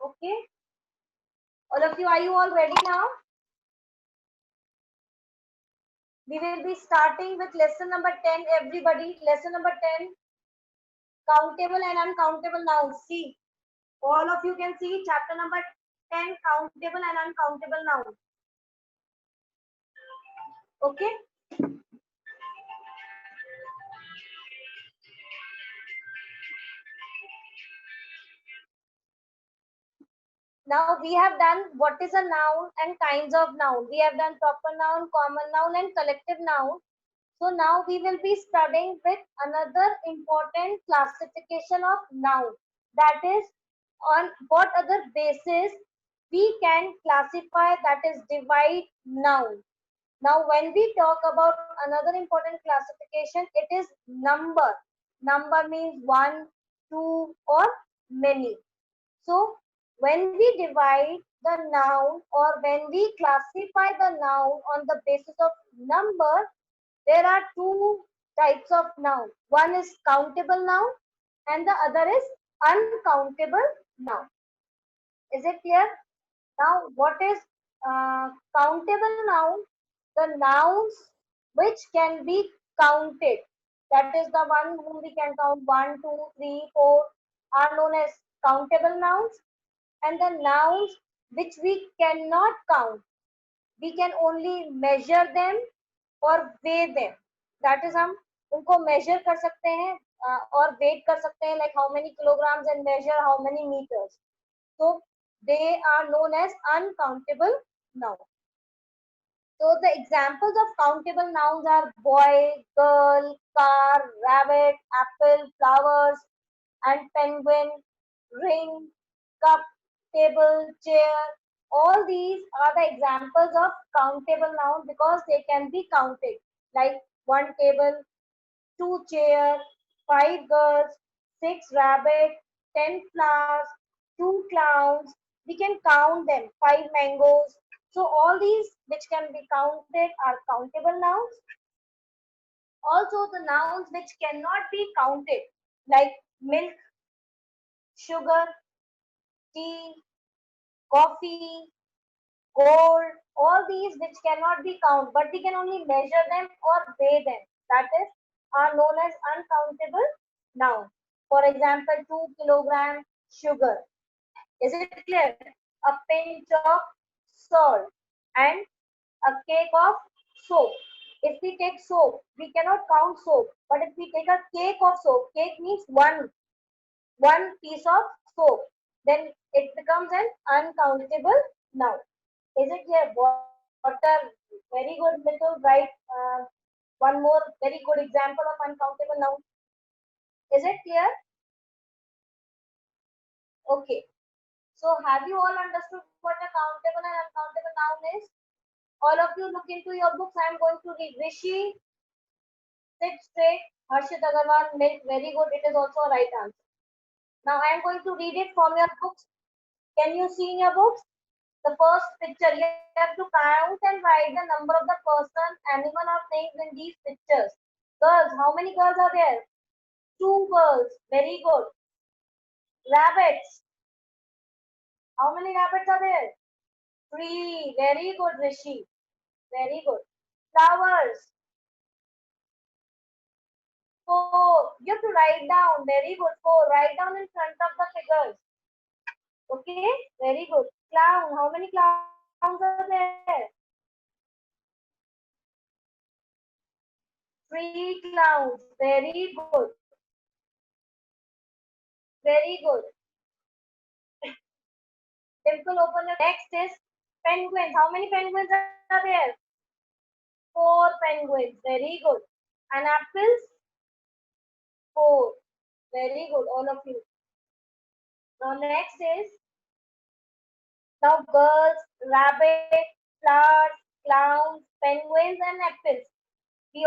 Okay. All of you, are you all ready now? We will be starting with lesson number 10, everybody. Lesson number 10, countable and uncountable nouns. See, all of you can see chapter number 10, countable and uncountable nouns. Okay. Now we have done what is a noun and kinds of noun. We have done proper noun, common noun, and collective noun. So now we will be studying with another important classification of noun. That is, on what other basis we can classify, that is divide noun. Now when we talk about another important classification, it is number. Number means one, two, or many. So when we divide the noun or when we classify the noun on the basis of number, there are two types of noun. One is countable noun and the other is uncountable noun. Is it clear? Now, what is countable noun? The nouns which can be counted. That is the one whom we can count 1, 2, 3, 4 are known as countable nouns. And the nouns which we cannot count, we can only measure them और weigh them. That is हम उनको measure कर सकते हैं और weight कर सकते हैं, like how many kilograms and measure how many meters. So they are known as uncountable nouns. So the examples of countable nouns are boy, girl, car, rabbit, apple, flowers, and penguin, ring, cup, table, chair. All these are the examples of countable nouns because they can be counted. Like one table, two chairs, five girls, six rabbits, 10 flowers, two clowns. We can count them, five mangoes. So all these which can be counted are countable nouns. Also the nouns which cannot be counted, like milk, sugar, tea, coffee, gold, all these which cannot be counted, but we can only measure them or weigh them. That is, are known as uncountable nouns. For example, 2 kilogram sugar. Is it clear? A pinch of salt and a cake of soap. If we take soap, we cannot count soap. But if we take a cake of soap, cake means one piece of soap, then it becomes an uncountable noun. Is it clear? Water, very good, little right. One more very good example of uncountable noun. Is it clear? Okay. So have you all understood what a countable and uncountable noun is? All of you look into your books. I am going to read. Rishi, sit straight. Harshit Agarwal, milk, very good. It is also a right answer. Now I am going to read it from your books. Can you see in your books? The first picture, you have to count and write the number of the person, animal, or things in these pictures. Girls, how many girls are there? Two girls. Very good. Rabbits. How many rabbits are there? Three. Very good, Rishi. Very good. Flowers. Four. You have to write down. Very good. Four. Write down in front of the figures. Okay. Very good. Clown. How many clowns are there? Three clowns. Very good. Very good. Dimple, open your. Next is penguins. How many penguins are there? Four penguins. Very good. And apples? Four. Very good, all of you. Now next is, now girls, rabbit, flowers, clowns, penguins, and apples. These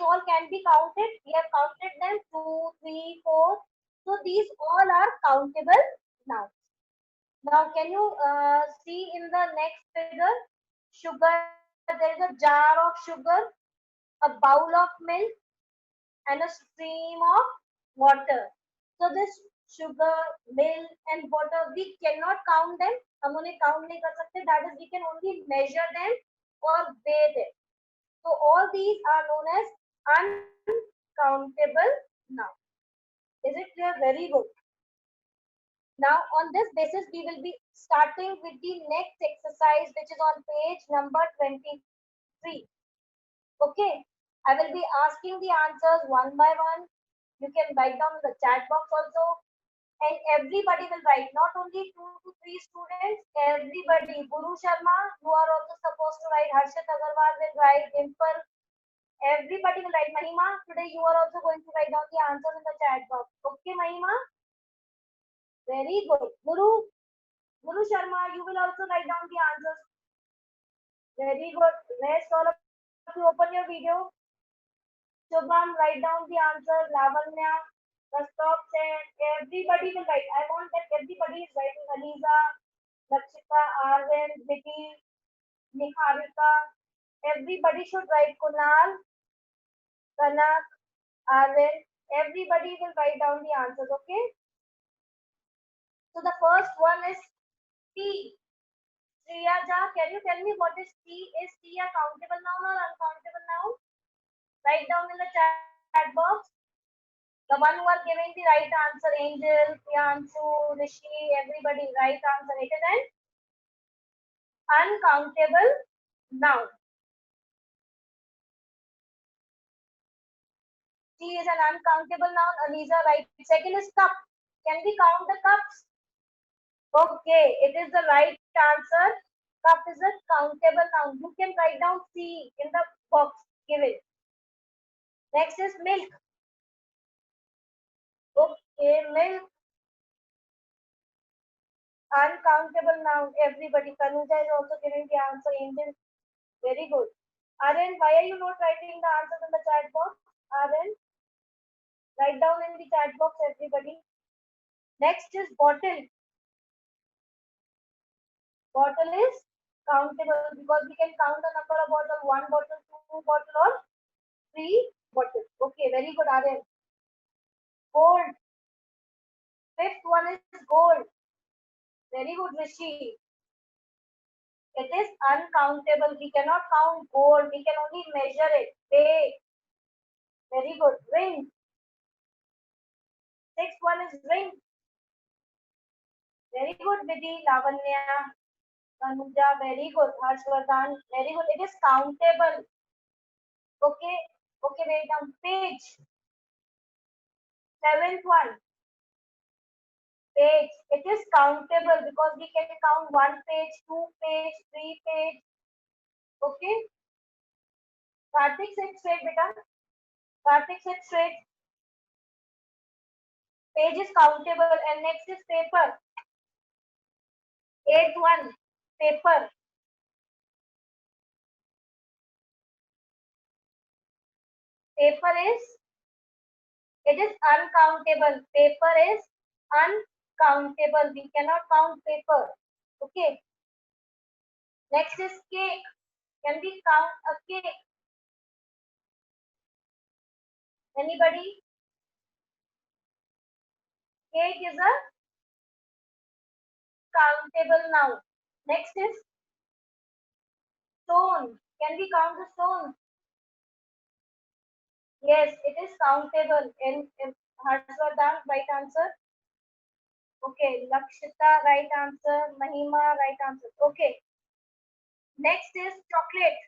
all can be counted. We have counted them 2, 3, 4. So these all are countable nouns. Now can you see in the next figure? Sugar. There is a jar of sugar, a bowl of milk, and a stream of water. So this sugar, milk and water. We cannot count them. हम उन्हें count नहीं कर सकते. That is, we can only measure them or weigh them. So all these are known as uncountable nouns. Is it clear? Very good. Now on this basis, we will be starting with the next exercise, which is on page number 23. Okay. I will be asking the answers one by one. You can write down in the chat box also. And everybody will write, not only 2 to 3 students, everybody. Guru Sharma, you are also supposed to write. Harshit Agarwal will write. Dimple, everybody will write. Mahima, today you are also going to write down the answers in the chat box. Okay, Mahima? Very good. Guru Sharma, you will also write down the answers. Very good. Rest all of you open your video. Shubham, write down the answer. Lavanya, Rastov said, everybody will write. I want that everybody is writing. Aliza, Lakshita, Arvind, Vicky, Niharika. Everybody should write. Kunal, Kanak, Arvind. Everybody will write down the answers, okay? So the first one is T. Shriyaja, can you tell me what is T? Is T a countable noun or uncountable noun? Write down in the chat box. The one who are giving the right answer, Angel, Priyanshu, Rishi, everybody, right answer. It is an uncountable noun. She is an uncountable noun. Aliza, right. Second is cup. Can we count the cups? Okay, it is the right answer. Cup is a countable noun. You can write down C in the box given. Next is milk. Okay, milk. Uncountable noun. Everybody. Tanuja is also giving the answer. Angel. Very good. Aryan, why are you not writing the answers in the chat box? Aryan, write down in the chat box, everybody. Next is bottle. Bottle is countable because we can count the number of bottles, one bottle, two bottle, or three bottles. Okay, very good, Aryan. Gold. Fifth one is gold. Very good, Rishi. It is uncountable. We cannot count gold. We can only measure it. Weigh. Very good. Ring. Sixth one is ring. Very good, Vidhi, Lavanya, Tanuja, very good. Harshvardhan, very good. It is countable. Okay, okay, wait down. Page. Seventh one. Page. It is countable because we can count one page, two page, three page. Okay. Karthik, sit straight, beta. Karthik, sit straight. Page is countable, and next is paper. Eighth one. Paper. Paper is, it is uncountable. Paper is uncountable. We cannot count paper. Okay. Next is cake. Can we count a cake? Anybody? Cake is a countable noun. Next is stone. Can we count the stone? Yes, it is countable. In Harshvardhan, right answer. Okay, Lakshita, right answer. Mahima, right answer. Okay. Next is chocolate.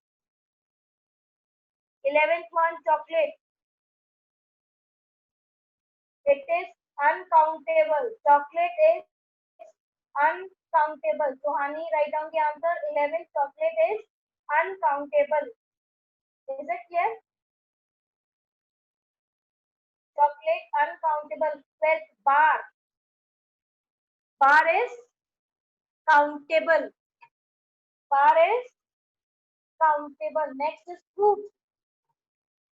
11th one, chocolate. It is uncountable. Chocolate is uncountable. So, Hani, write down the answer. 11th, chocolate is uncountable. Is it clear? Chocolate uncountable. 12th, bar. Bar is countable. Bar is countable. Next is fruit.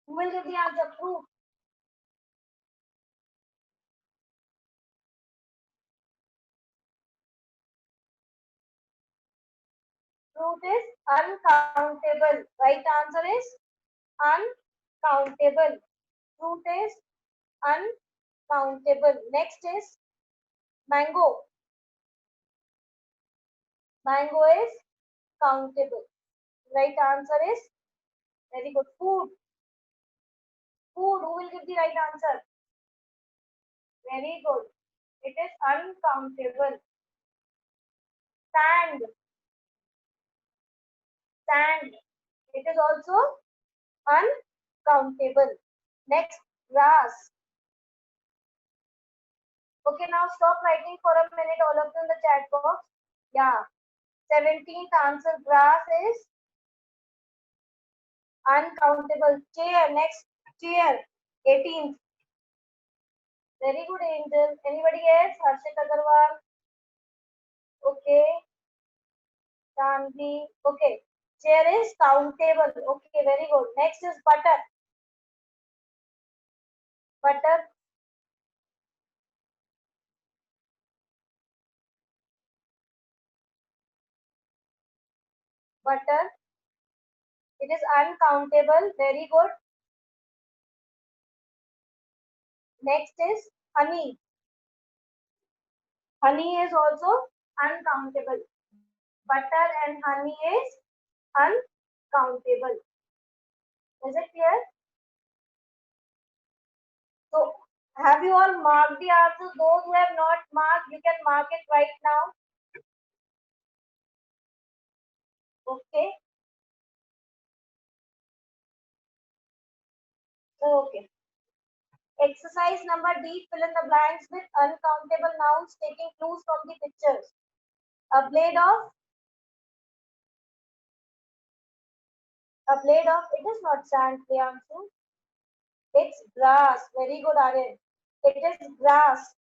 Who will give the answer? Fruit. Fruit is uncountable. Right answer is uncountable. Fruit is uncountable. Next is Mango. Mango is countable. Right answer is very good. Food. Food. Who will give the right answer? Very good. It is uncountable. Sand. Sand. It is also uncountable. Next, grass. Okay, now stop writing for a minute, all of you in the chat box. Yeah. 17th answer, grass is uncountable. Chair. Next, chair. 18th. Very good, Angel. Anybody else? Harshit Agarwal. Okay. Tanvi. Okay. Chair is countable. Okay, very good. Next is butter. Butter. Butter. It is uncountable. Very good. Next is honey. Honey is also uncountable. Butter and honey is uncountable. Is it clear? So, have you all marked the answers? Those who have not marked, you can mark it right now. Okay. Okay. Exercise number D. Fill in the blanks with uncountable nouns taking clues from the pictures. A blade of, it is not sand, Priyanshu. It's grass. Very good, Aryan. It is grass.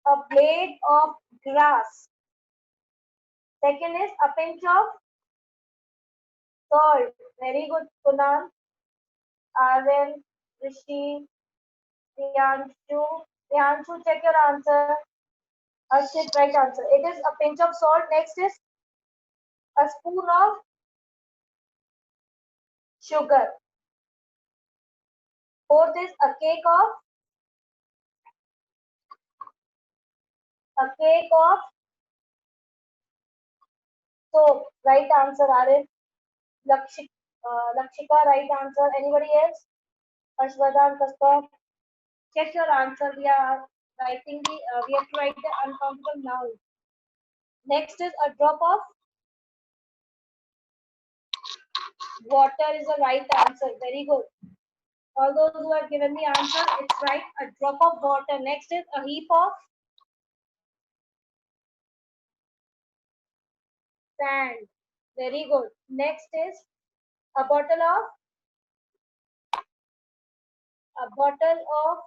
A blade of grass. Second is a pinch of salt. Very good, Kunal. Aryan, Rishi, Priyanshu. Priyanshu, check your answer. Arshit, right answer. It is a pinch of salt. Next is a spoon of sugar. Fourth is a cake of soap. Right answer, Arif. Lakshika, right answer. Anybody else? Ashwadan, Kasper. Check your answer. We are writing the. We have to write the uncountable noun. Next is a drop of water is the right answer. Very good. All those who have given the answer, it's right. A drop of water. Next is a heap of sand. Very good. Next is a bottle of a bottle of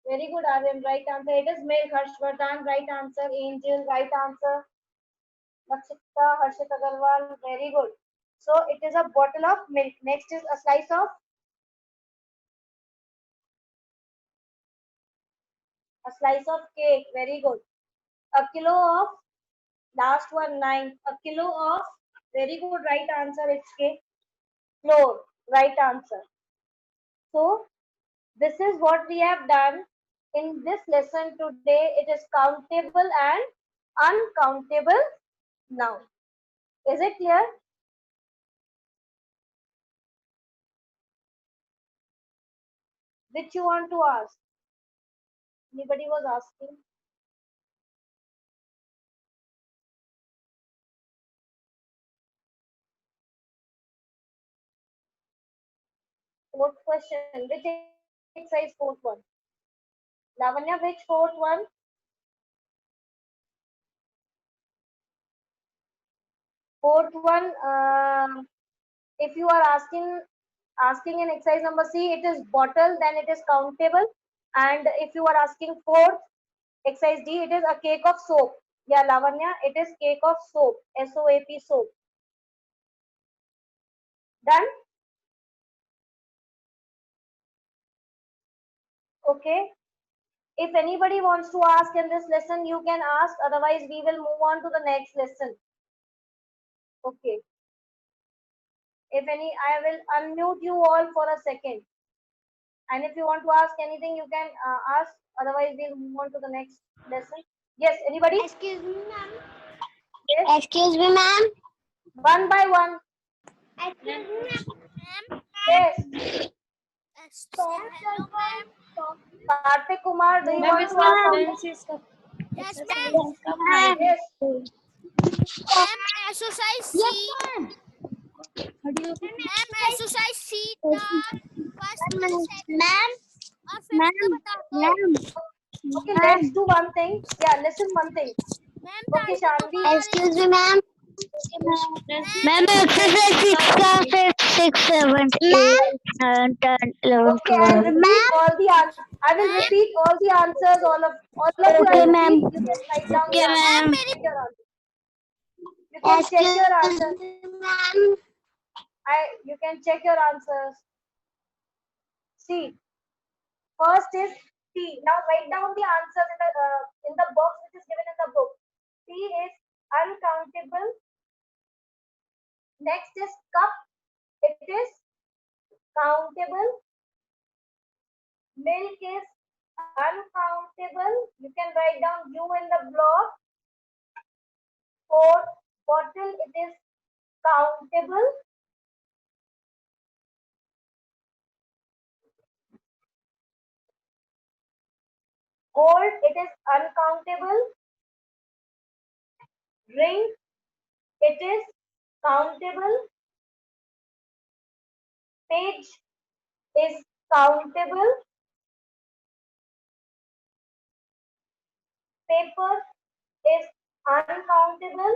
very good, Aryan. Right answer. It is milk. Harshvardhan. Right answer. Angel. Right answer. Lakshita. Harshit Agarwal. Very good. So it is a bottle of milk. Next is a slice of cake. Very good. A kilo of last one 9. A kilo of very good. Right answer. It's cake. Flour. Right answer. So this is what we have done in this lesson today. It is countable and uncountable noun. Is it clear? Which you want to ask? Anybody was asking? Fourth question. Which exercise fourth one? Lavanya, which fourth one? Fourth one. If you are asking in exercise number C, it is bottle, then it is countable. And if you are asking fourth, exercise D, it is a cake of soap. Yeah, Lavanya, it is cake of soap. SOAP soap. Done? Okay. If anybody wants to ask in this lesson, you can ask. Otherwise, we will move on to the next lesson. Okay. If any, I will unmute you all for a second. And if you want to ask anything, you can ask. Otherwise, we'll move on to the next lesson. Yes, anybody? Excuse me, ma'am. Yes, Excuse me, ma'am. one by one. Excuse me, ma'am. Yes, Hello, ma'am. Karthik Kumar, do you Ma'am, want to इसका ask something? exercise का Yes, ma'am. exercise का बनाएगी. Yes, Ma'am, exercise C. Ma'am, exercise C का first and second Ma'am, और fifth का बता दो. okay, let's do one thing. Yeah, listen one thing. Ma'am, Okay, तारीख तो Shanvi. excuse me, ma'am. Ma'am, Exercise 6 का 5th, 6th, 7th, 8th, 9th, 10th, 11th, Okay, I'll 12th. repeat all the I will repeat all the answers. All of you, Okay, I'll ma'am. repeat. You can write down the Okay, answer. ma'am. Check your answer. You can check your answers. Ma'am. You can check your answers. See, first is T. Now write down the answers in the box which is given in the book. T is uncountable. Next is cup. It is countable. Milk is uncountable. You can write down U in the block. Fourth, bottle. It is countable. Gold. It is uncountable. Ring. It is countable. Page is countable. Paper is uncountable.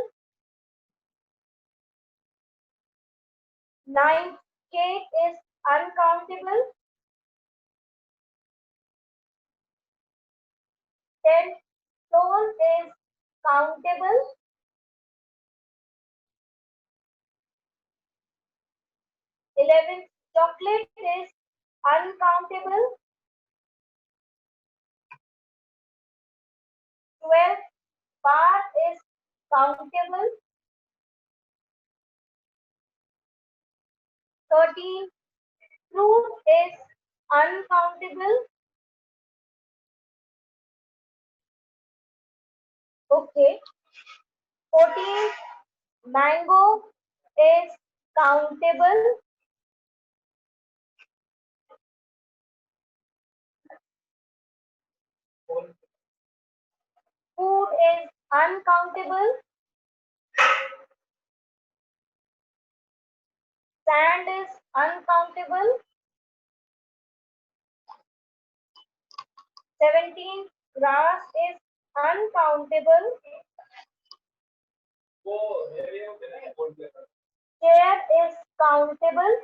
Ninth, cake is uncountable. 10th, stone is countable. 11th, chocolate is uncountable. 12th, bar is countable. 13th, fruit is uncountable. Okay. 14th, mango is countable. Food is uncountable. Sand is uncountable. 17th, grass is uncountable. Chair is countable.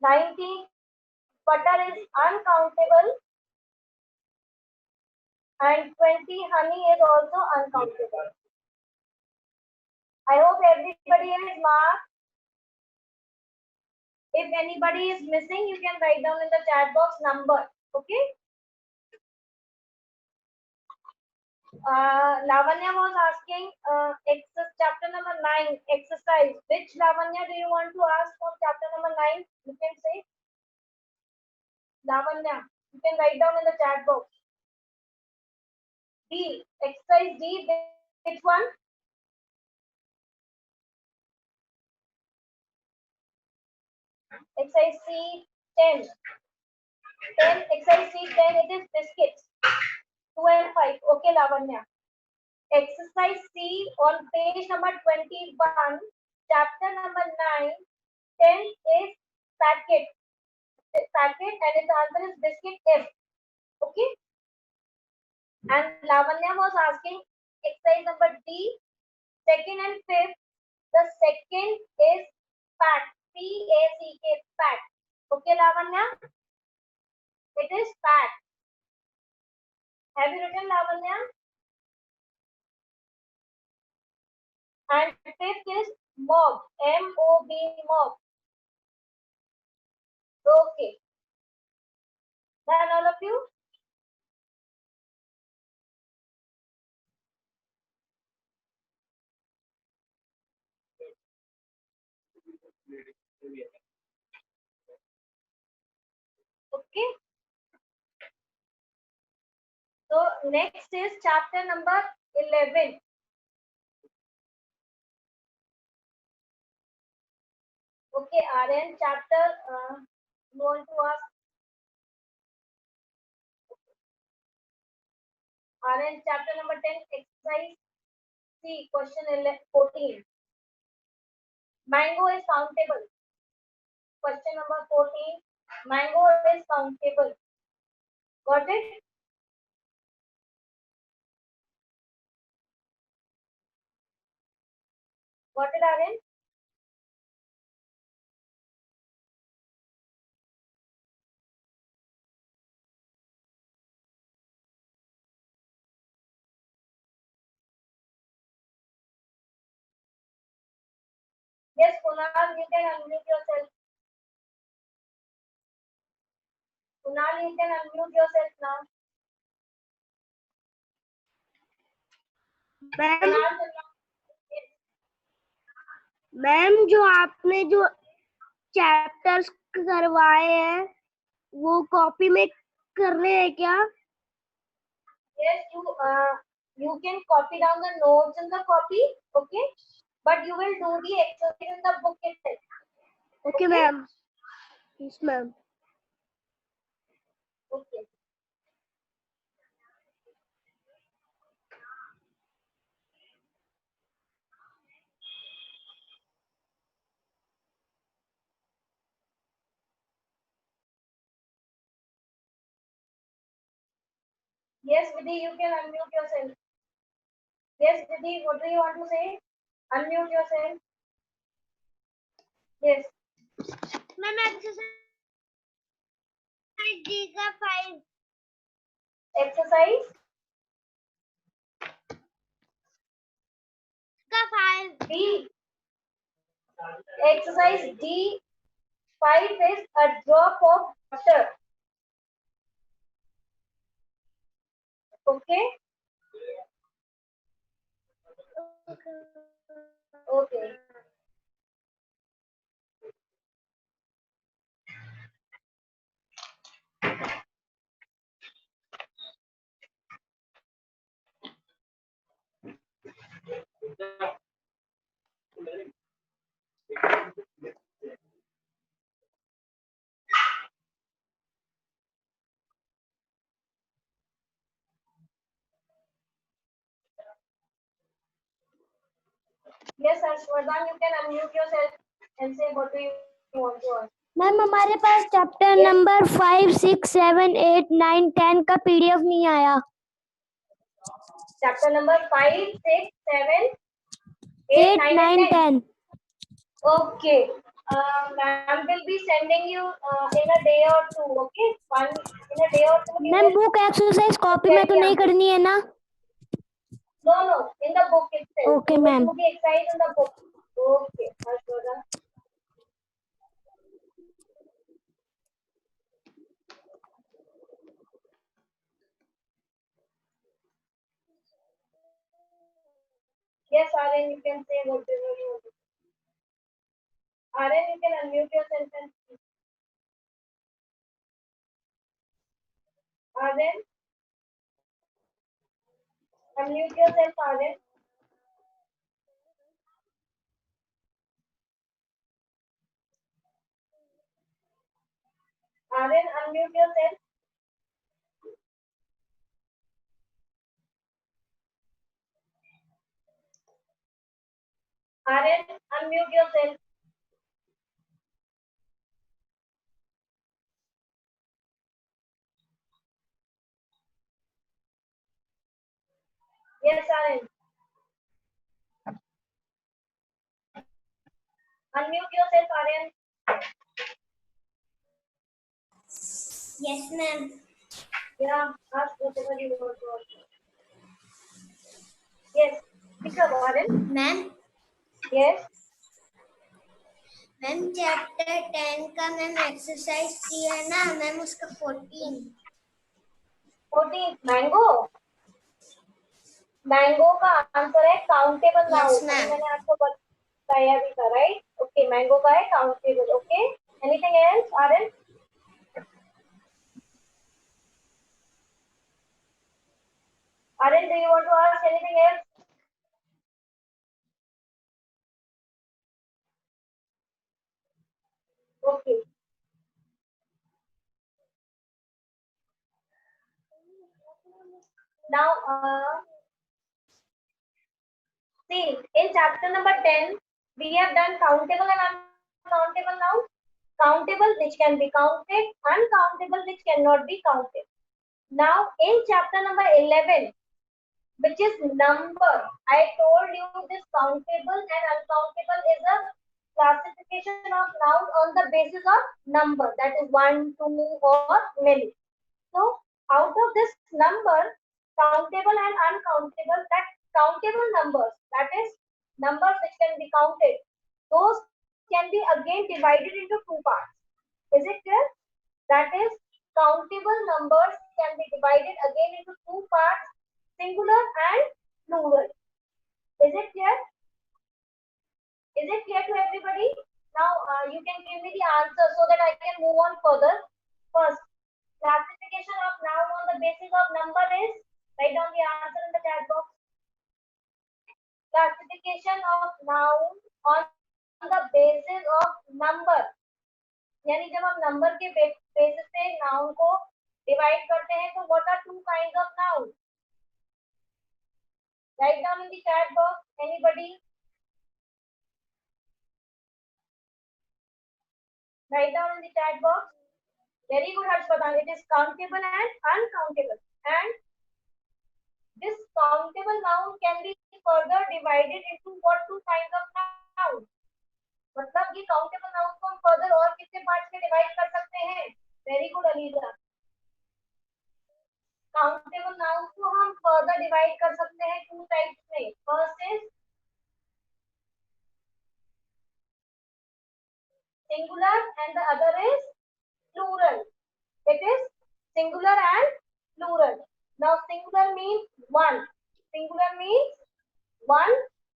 19th, butter is uncountable. And 20, honey is also uncountable. I hope everybody is marked. If anybody is missing, you can write down in the chat box number. Okay. Lavanya was asking chapter number 9 exercise. Which Lavanya do you want to ask from chapter number 9? You can say Lavanya. You can write down in the chat box. D. Exercise D. Which one? Exercise C 10. 10. Exercise C 10. It is biscuits. 2 and 5. Okay, Lavanya. Exercise C on page number 21, chapter number 9, 10 is packet. Packet and its answer is biscuit F. Okay. And Lavanya was asking exercise number D, second and fifth. The second is pack. P-A-C-K, pack. Okay, Lavanya? It is pack. Have you written Lavanya? And fifth is mob. M-O-B, mob. Okay. Done all of you? Okay. So next is chapter number 11. Okay, RN chapter. You want to ask RN chapter number 10, exercise C, question 14. Mango is countable. Question number 14. Mango is countable. Got it? Got it, RN? Yes, Kunal, you can unmute yourself. Kunal, you can unmute yourself now. Ma'am Kunal, ma'am जो आपने जो chapters करवाए हैं वो copy में करने हैं क्या? yes, you can copy down the notes in the copy, okay? But you will do the exercise in the book itself. Okay, ma'am. Yes, ma'am. Okay. Yes, Vidhi, you can unmute yourself. Yes, Vidhi, what do you want to say? Unmute yourself. Yes. Ma'am exercise D का 5 Exercise का 5 D. Exercise D5 is a drop of water. Okay? Okay. Yes, Ashwardhan, you can unmute yourself and say what do you want to ask. Ma'am हमारे पास chapter Yes. Number 5, 6, 7, 8, 9, 10 का PDF नहीं आया. Chapter number 5, 6, 7, 8, 8, 9 and 9, 10. 10. Okay. Ma'am will be sending you in a day or two. Okay. In a day or two you ma'am will. Book exercise copy में तो नहीं करनी है ना? No, in the book itself. Okay, You will ma'am. do the exercise in the book. Okay, Ashwardhan. Yes, Aren, you can say whatever you want to say. Aren, you can unmute yourself and speak. Aren, unmute yourself, Aren. Aren, unmute yourself. Aren, unmute yourself. Yes, Aren. Unmute yourself, Aren. Yes, ma'am. Yeah, ask whatever you want to ask. Yes, pick up, Aren. Ma'am Yes. Ma'am chapter 10 का ma'am exercise सी है ना ma'am उसका 14 14. Mango. Mango का answer है countable noun. ma'am. मैंने आपको बताया भी था, राइट? ओके. mango का है countable. Okay. Anything else, Aryan? Aryan, do you want to ask anything else? Okay. Now, see, in chapter number 10, we have done countable and uncountable nouns. Countable, which can be counted, uncountable, which cannot be counted. Now, in chapter number 11, which is number, I told you this countable and uncountable is a classification of nouns on the basis of number, that is 1, 2, or many. So, out of this number, countable and uncountable, that countable numbers, that is numbers which can be counted, those can be again divided into two parts. Is it clear? That is, countable numbers can be divided again into two parts, singular and plural. Is it clear? Is it clear to everybody? Now you can give me the answer so that I can move on further. First, classification of noun on the basis of number is, write down the answer in the chat box. Classification of noun on the basis of number, यानी जब हम number के basis पे noun को divide करते हैं तो what are two kinds of noun? Write down in the chat box, anybody? Write down in the chat box. Very good, Harshvardhan. It is countable and uncountable. And this countable noun can be further divided into what two kinds of noun? मतलब ये countable noun को हम further और कितने parts में divide कर सकते हैं? Very good, ELISA. Countable nouns को हम further डिवाइड कर सकते हैं two types में. First is singular and the other is plural. It is singular and plural. Now singular means one. Singular means one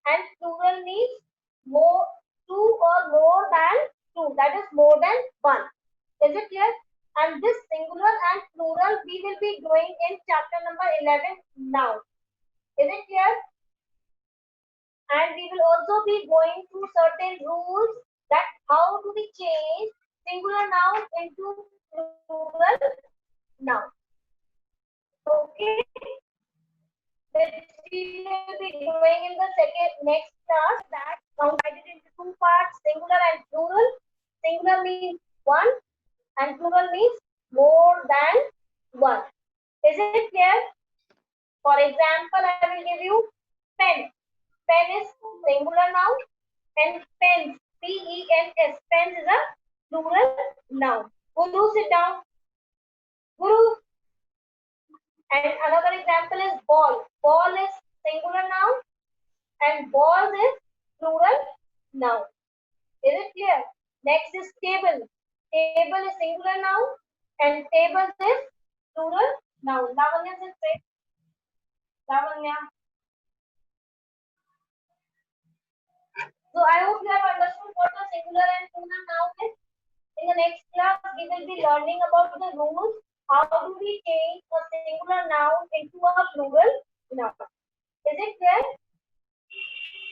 and plural means more, two or more than two. That is more than one. Is it clear? And this singular and plural we will be doing in chapter number 11 now. Is it clear? And we will also be going through certain rules that how do we change singular noun into plural noun. Okay, which we will be doing in the next class, that divided into two parts, singular and plural. Singular means one and plural means more than one. Is it clear? For example, I will give you pen. Pen is singular noun and pens, P-E-N-S, pens is a plural noun. Guru, sit down. Guru. And another example is ball. Ball is singular noun and balls is plural noun. Is it clear? Next is table. Table is singular noun and tables is plural noun. Lavanya is straight. Lavanya. So I hope you have understood what a singular and plural noun is. In the next class, we will be learning about the rules. How do we change a singular noun into a plural noun? Is it clear?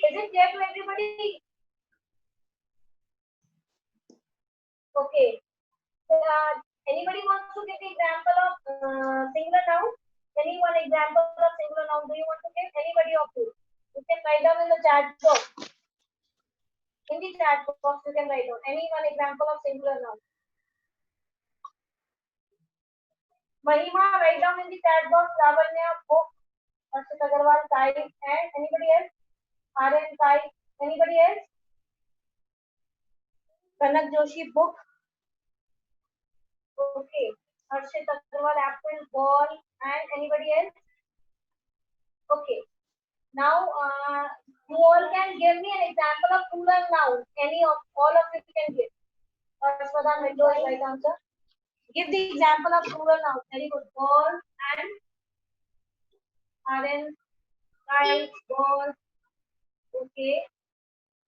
Is it clear to everybody? Okay. Anybody wants to give the example of singular noun? Any one example of singular noun do you want to give? Anybody of you? You can write down in the chat box. In the chat box, you can write down any one example of singular noun. Mahima, write down in the chat box. Lavanya, book. Arshit Agarwal, type. And anybody else? Aryan, type. Anybody else? Kanak Joshi, book. Okay. Arshit Agarwal, apple, ball. And anybody else? Okay. Now, you all can give me an example of plural noun. Any of all of you can give. Arshvadan, window is right answer. Give the example of plural noun. Very good. Ball and Aryan, kite, ball. Okay.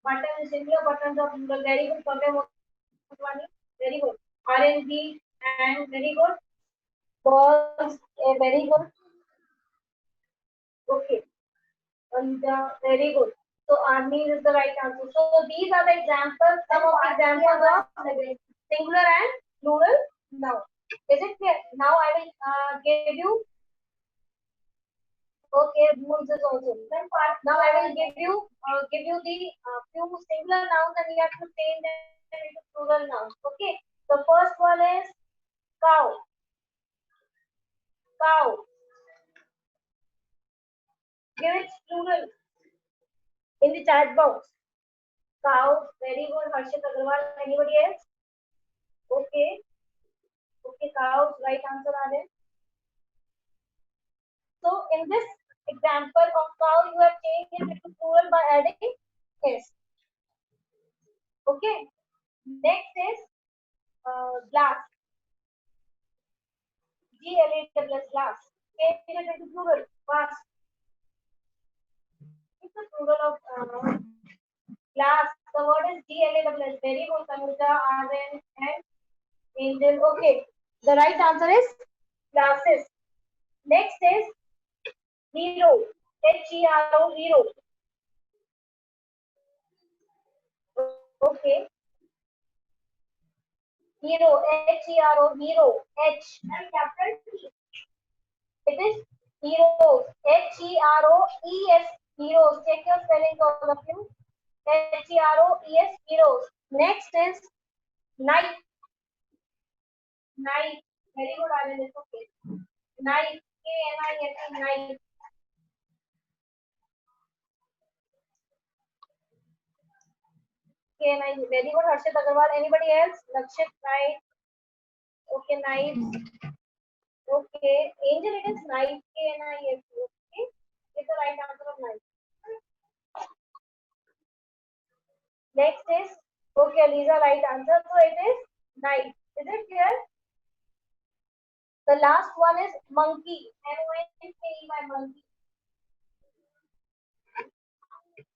Button, singular buttons of plural. Very good. Very good. RNG and very good. Balls, very good. Okay. And very good. So army is the right answer. So these are the examples, some of the examples of singular and plural noun. Is it clear? Now I will give you. Okay, rules is also. Now I will give you the few singular nouns and you have to change them into plural nouns. Okay. The first one is cow. Cow. Give it plural in the chat box. Cow. Very good. Harshit Agarwal. Anybody else? Okay. Okay, cows. Right answer are there. So in this example of cow, you have changed it into plural by adding s. Okay. Next is glass. GLASS glass. Change it into plural. Glass. It's a plural of glass. The word is GLASS. Very good, Tanuja, Aryan, and Angel. Okay. The right answer is glasses. Next is hero. HERO, hero. Okay. Hero, HERO, hero. H and capital T. It is heroes. HEROES, heroes. Check your spelling, all of you. HEROES, heroes. Next is knife. Knife. Very good, Aryan. It's okay. Knife. KNIFE, knife. KNIFE. Very good, Harshit Agarwal. Anybody else? Lakshit, knife. Okay, knife. Okay. Angel, it is knife. KNIFE. Okay. It's the right answer of knife. Next is, okay, Lisa, right answer. So it is knife. Is it clear? The last one is monkey. MONKEY, monkey.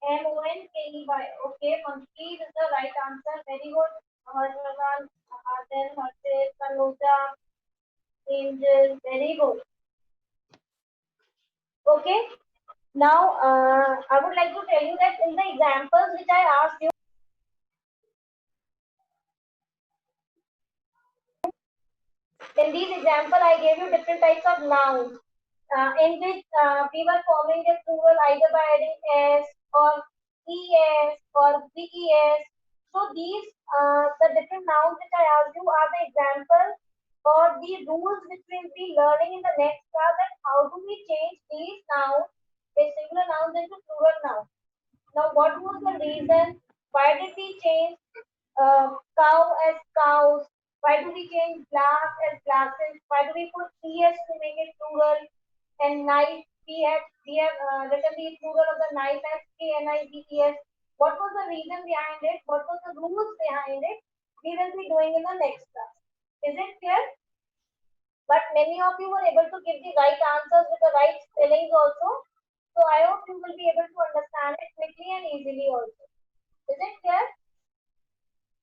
MONKEY. Okay, monkey is the right answer. Very good. Harshvardhan, Arden, Harshit, Tanuja, Angel. Very good. Okay. Now, I would like to tell you that in the examples which I asked you, in these example, I gave you different types of nouns. In which we were forming the plural either by adding s or es or ves. So these the different nouns which I asked you are the example or the rules which we will be learning in the next class. And how do we change these nouns, the singular nouns into plural nouns? Now, what was the reason? Why did we change cow as cows? Why do we change glass as glasses? Why do we put es to make it plural? And knife, we have written the plural of the knife as KNIVES. What was the reason behind it? What was the rules behind it? We will be doing in the next class. Is it clear? But many of you were able to give the right answers with the right spellings also. So I hope you will be able to understand it quickly and easily also. Is it clear?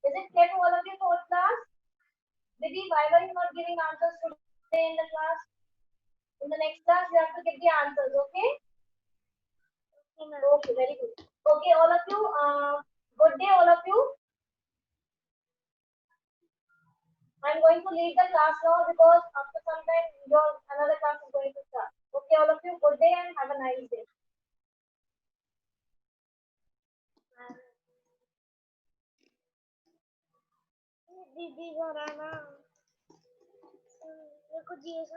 Is it clear to all of you, fourth class? Didi, why were you not giving answers today in the class? In the next class, you have to give the answers, okay? Okay, very good. Okay, all of you, good day, all of you. I'm going to leave the class now because after some time, another class is going to start. Okay, all of you, good day and have a nice day. दीदी घर आना मेरे को GS